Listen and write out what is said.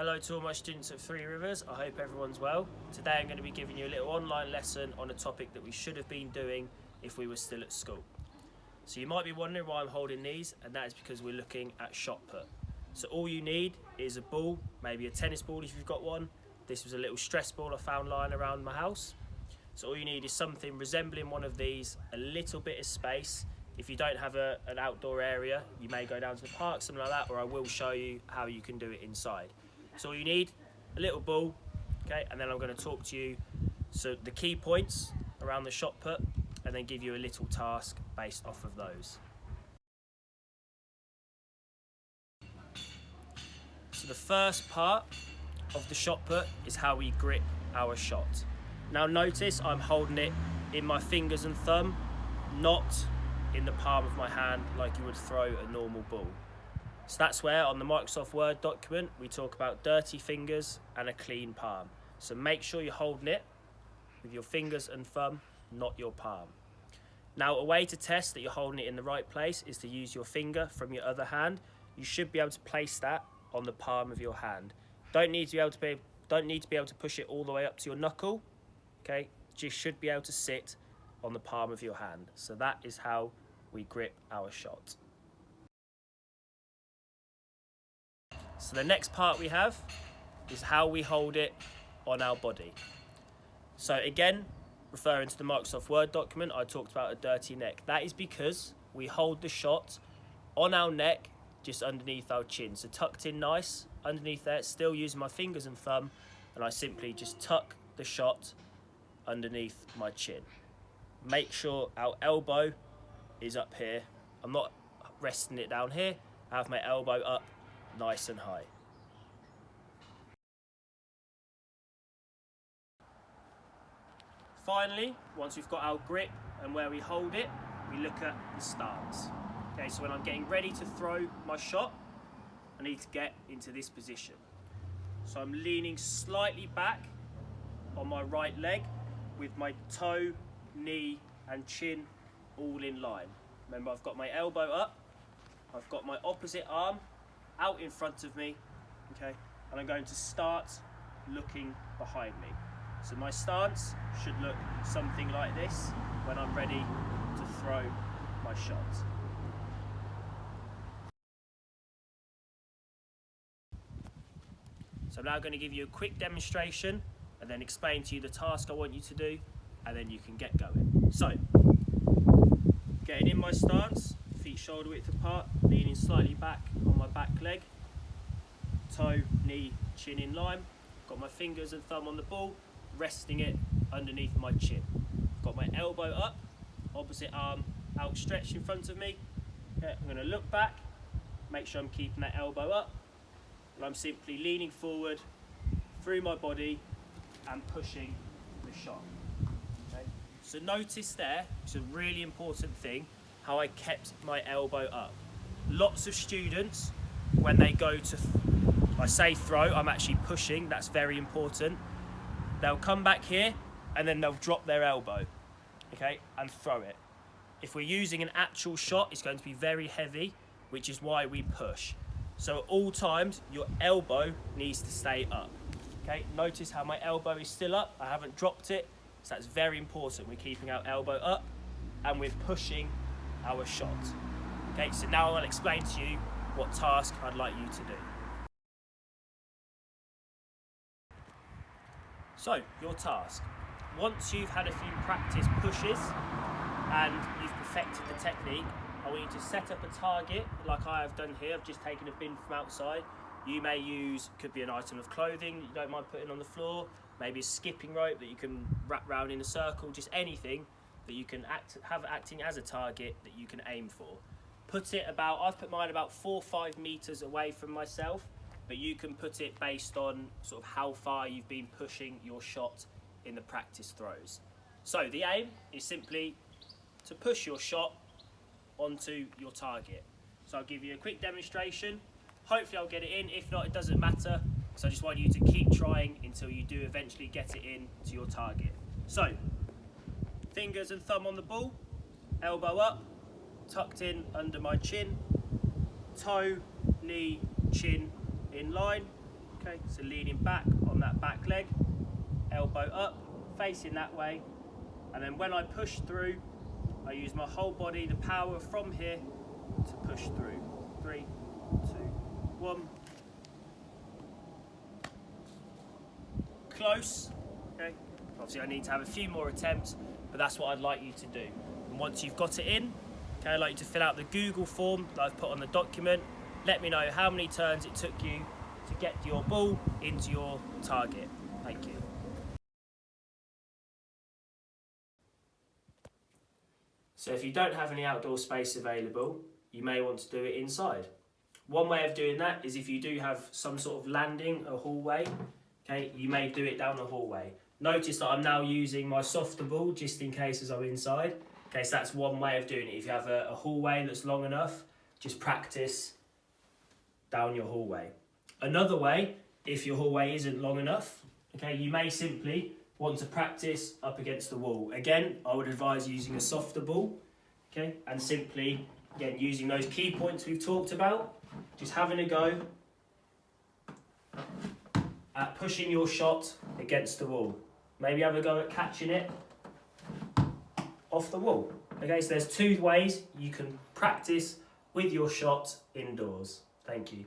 Hello to all my students at Three Rivers, I hope everyone's well. Today I'm going to be giving you a little online lesson on a topic that we should have been doing if we were still at school. So you might be wondering why I'm holding these, and that is because we're looking at shot put. So all you need is a ball, maybe a tennis ball if you've got one. This was a little stress ball I found lying around my house. So all you need is something resembling one of these, a little bit of space. If you don't have an outdoor area, you may go down to the park, something like that, or I will show you how you can do it inside. So all you need, a little ball, okay, and then I'm going to talk to you so the key points around the shot put, and then give you a little task based off of those. So the first part of the shot put is how we grip our shot. Now notice I'm holding it in my fingers and thumb, not in the palm of my hand like you would throw a normal ball. So that's where on the Microsoft Word document we talk about dirty fingers and a clean palm. So make sure you're holding it with your fingers and thumb, not your palm. Now a way to test that you're holding it in the right place is to use your finger from your other hand. You should be able to place that on the palm of your hand. Don't need to be able to push it all the way up to your knuckle. Okay, just should be able to sit on the palm of your hand. So that is how we grip our shot. So the next part we have is how we hold it on our body. So again, referring to the Microsoft Word document, I talked about a dirty neck. That is because we hold the shot on our neck, just underneath our chin. So tucked in nice, underneath there, still using my fingers and thumb, and I simply just tuck the shot underneath my chin. Make sure our elbow is up here. I'm not resting it down here. I have my elbow up nice and high. Finally, once we've got our grip and where we hold it, we look at the stance. Okay, so when I'm getting ready to throw my shot, I need to get into this position. So I'm leaning slightly back on my right leg with my toe, knee and chin all in line. Remember, I've got my elbow up, I've got my opposite arm out in front of me, okay, and I'm going to start looking behind me. So my stance should look something like this when I'm ready to throw my shot. So I'm now going to give you a quick demonstration and then explain to you the task I want you to do, and then you can get going. So, getting in my stance, feet shoulder width apart, leaning slightly back on my back leg, toe, knee, chin in line, got my fingers and thumb on the ball, resting it underneath my chin. Got my elbow up, opposite arm outstretched in front of me. Okay, I'm going to look back, make sure I'm keeping that elbow up, and I'm simply leaning forward through my body and pushing the shot. Okay? So notice there, it's a really important thing, how I kept my elbow up. Lots of students, when they go to, I say throw, I'm actually pushing, that's very important. They'll come back here and then they'll drop their elbow, okay, and throw it. If we're using an actual shot, it's going to be very heavy, which is why we push. So at all times, your elbow needs to stay up. Okay, notice how my elbow is still up. I haven't dropped it, so that's very important. We're keeping our elbow up and we're pushing our shot. Okay, so now I'll explain to you what task I'd like you to do. So, your task. Once you've had a few practice pushes and you've perfected the technique, I want you to set up a target like I have done here. I've just taken a bin from outside. You may use, could be an item of clothing that you don't mind putting on the floor, maybe a skipping rope that you can wrap round in a circle, just anything that you can have acting as a target that you can aim for. Put it about, I've put mine about 4 or 5 meters away from myself, but you can put it based on sort of how far you've been pushing your shot in the practice throws. So the aim is simply to push your shot onto your target. So I'll give you a quick demonstration. Hopefully I'll get it in. If not, it doesn't matter. So I just want you to keep trying until you do eventually get it in to your target. So, fingers and thumb on the ball, elbow up, tucked in under my chin, toe, knee, chin in line, Okay, so leaning back on that back leg, elbow up, facing that way, and then when I push through, I use my whole body, the power from here to push through. 3, 2, 1. Close. Okay. Obviously I need to have a few more attempts, but that's what I'd like you to do. And once you've got it in, okay, I'd like you to fill out the Google form that I've put on the document. Let me know how many turns it took you to get your ball into your target. Thank you. So if you don't have any outdoor space available, you may want to do it inside. One way of doing that is if you do have some sort of landing, a hallway, okay, you may do it down the hallway. Notice that I'm now using my softer ball just in case as I'm inside. Okay, so that's one way of doing it. If you have a hallway that's long enough, just practice down your hallway. Another way, if your hallway isn't long enough, okay, you may simply want to practice up against the wall. Again, I would advise using a softer ball, okay, and simply, again, using those key points we've talked about, just having a go at pushing your shot against the wall. Maybe have a go at catching it off the wall. Okay, so there's 2 ways you can practice with your shot indoors. Thank you.